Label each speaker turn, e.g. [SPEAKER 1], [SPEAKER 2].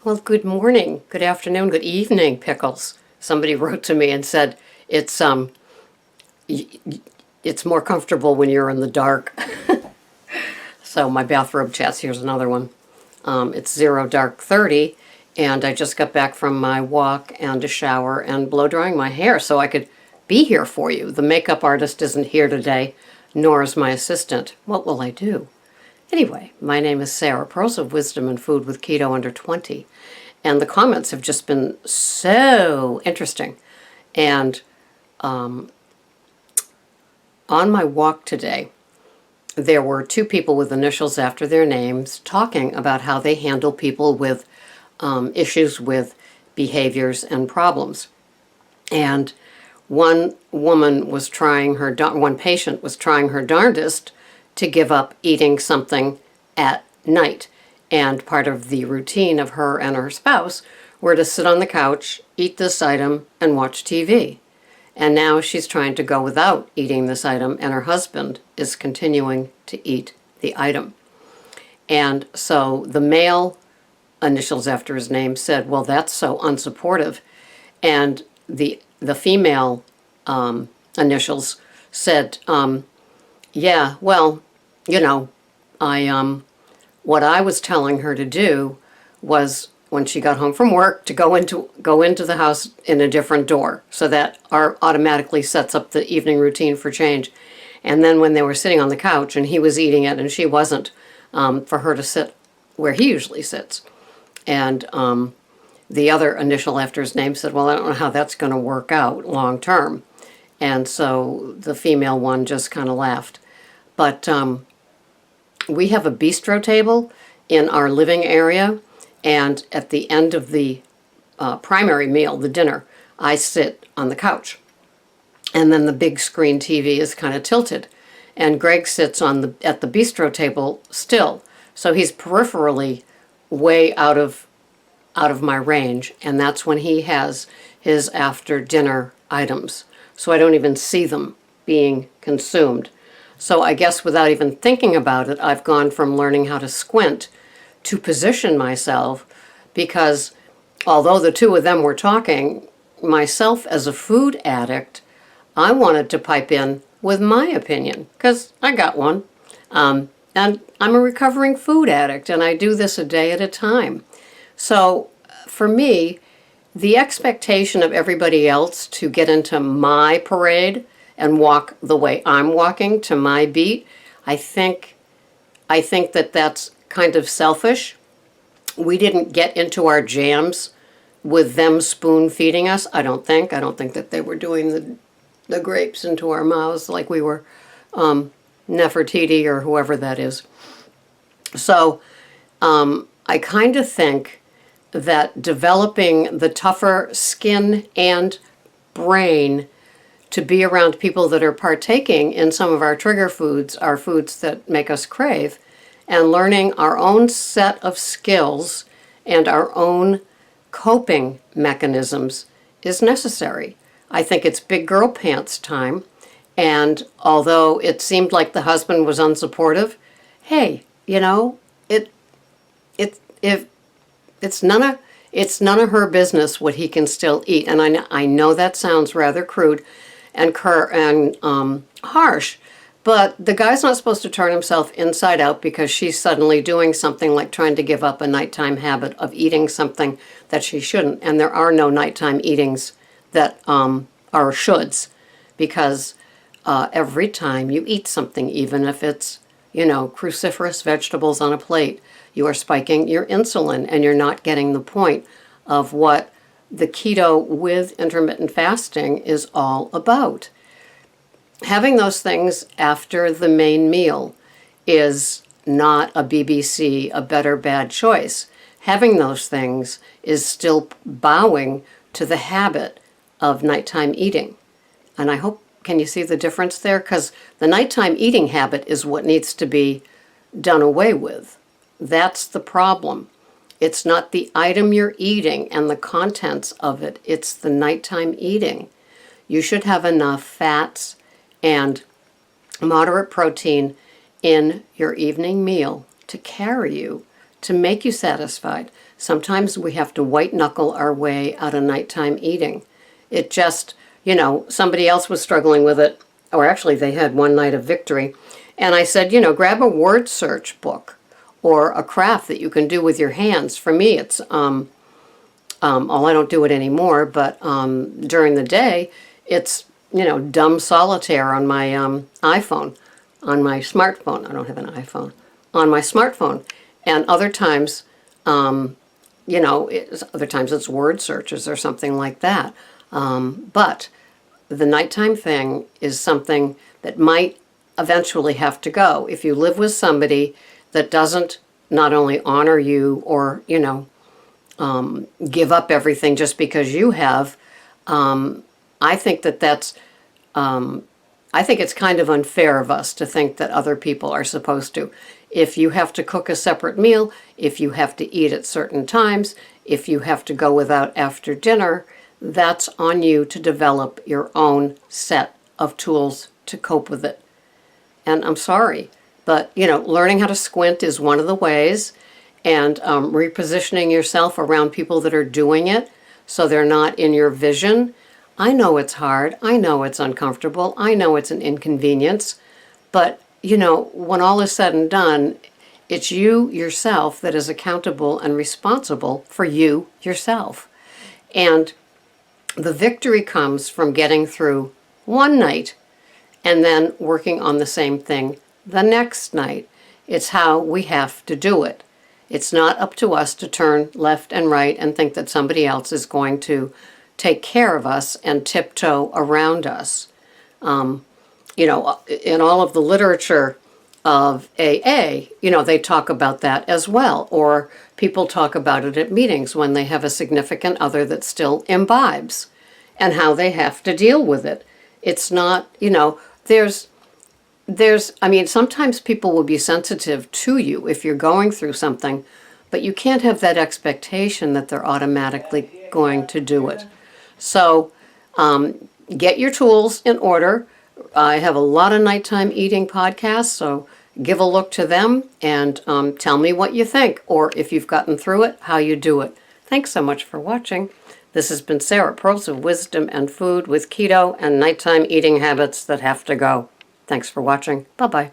[SPEAKER 1] Well, good morning, good afternoon, good evening, Pickles. Somebody wrote to me and said it's it's more comfortable when you're in the dark. So my bathrobe chats, here's another one. It's 0 dark 30, and I just got back from my walk and a shower and blow drying my hair so I could be here for you. The makeup artist isn't here today, nor is my assistant. What will I do? Anyway, my name is Sarah, Pearls of Wisdom and Food with Keto Under 20. And the comments have just been so interesting. And on my walk today, there were two people with initials after their names talking about how they handle people with issues with behaviors and problems. And one patient was trying her darndest to give up eating something at night. And part of the routine of her and her spouse were to sit on the couch, eat this item, and watch TV. And now she's trying to go without eating this item, and her husband is continuing to eat the item. And so the male, initials after his name, said, well, that's so unsupportive. And the female initials said, yeah, well, you know, what I was telling her to do was, when she got home from work, to go into the house in a different door, so that automatically sets up the evening routine for change. And then when they were sitting on the couch and he was eating it and she wasn't, for her to sit where he usually sits. And the other initial after his name said, well, I don't know how that's going to work out long term. And so the female one just kind of laughed. But we have a bistro table in our living area, and at the end of the primary meal, the dinner, I sit on the couch. And then the big screen TV is kind of tilted. And Greg sits at the bistro table still. So he's peripherally way out of my range, and that's when he has his after dinner items. So I don't even see them being consumed. So I guess without even thinking about it, I've gone from learning how to squint to position myself, because although the two of them were talking, myself as a food addict, I wanted to pipe in with my opinion, because I got one. And I'm a recovering food addict, and I do this a day at a time. So for me, the expectation of everybody else to get into my parade and walk the way I'm walking to my beat, I think that that's kind of selfish. We didn't get into our jams with them spoon feeding us. I don't think that they were doing the grapes into our mouths like we were Nefertiti or whoever that is. So I kind of think that developing the tougher skin and brain to be around people that are partaking in some of our trigger foods, our foods that make us crave, and learning our own set of skills and our own coping mechanisms is necessary. I think it's big girl pants time, and although it seemed like the husband was unsupportive, hey, you know, it's none of her business what he can still eat. And I know that sounds rather crude and harsh, but the guy's not supposed to turn himself inside out because she's suddenly doing something like trying to give up a nighttime habit of eating something that she shouldn't. And there are no nighttime eatings that are shoulds, because every time you eat something, even if it's, cruciferous vegetables on a plate, you are spiking your insulin, and you're not getting the point of what the keto with intermittent fasting is all about. Having those things after the main meal is not a BBC, a better bad choice. Having those things is still bowing to the habit of nighttime eating. And I hope, can you see the difference there? Because the nighttime eating habit is what needs to be done away with. That's the problem. It's not the item you're eating and the contents of it. It's the nighttime eating. You should have enough fats and moderate protein in your evening meal to carry you to make you satisfied. Sometimes we have to white knuckle our way out of nighttime eating. It just, somebody else was struggling with it, or actually they had one night of victory. And I said, grab a word search book or a craft that you can do with your hands. For me, it's, I don't do it anymore, but during the day, it's, dumb solitaire on my iPhone, on my smartphone. I don't have an iPhone. On my smartphone. And other times, other times it's word searches or something like that. But the nighttime thing is something that might eventually have to go. If you live with somebody that doesn't not only honor you or, give up everything just because you have, I think I think it's kind of unfair of us to think that other people are supposed to. If you have to cook a separate meal, if you have to eat at certain times, if you have to go without after dinner, that's on you to develop your own set of tools to cope with it. And I'm sorry, but, learning how to squint is one of the ways, and repositioning yourself around people that are doing it so they're not in your vision. I know it's hard. I know it's uncomfortable. I know it's an inconvenience. But, when all is said and done, it's you yourself that is accountable and responsible for you yourself. And the victory comes from getting through one night and then working on the same thing the next night. It's how we have to do it. It's not up to us to turn left and right and think that somebody else is going to take care of us and tiptoe around us. In all of the literature of AA, they talk about that as well. Or people talk about it at meetings when they have a significant other that still imbibes and how they have to deal with it. It's not, sometimes people will be sensitive to you if you're going through something, but you can't have that expectation that they're automatically going to do it. So get your tools in order. I have a lot of nighttime eating podcasts, so give a look to them and tell me what you think, or if you've gotten through it, how you do it. Thanks so much for watching. This has been Sarah, Pearls of Wisdom and Food with Keto and Nighttime Eating Habits That Have to Go. Thanks for watching. Bye-bye.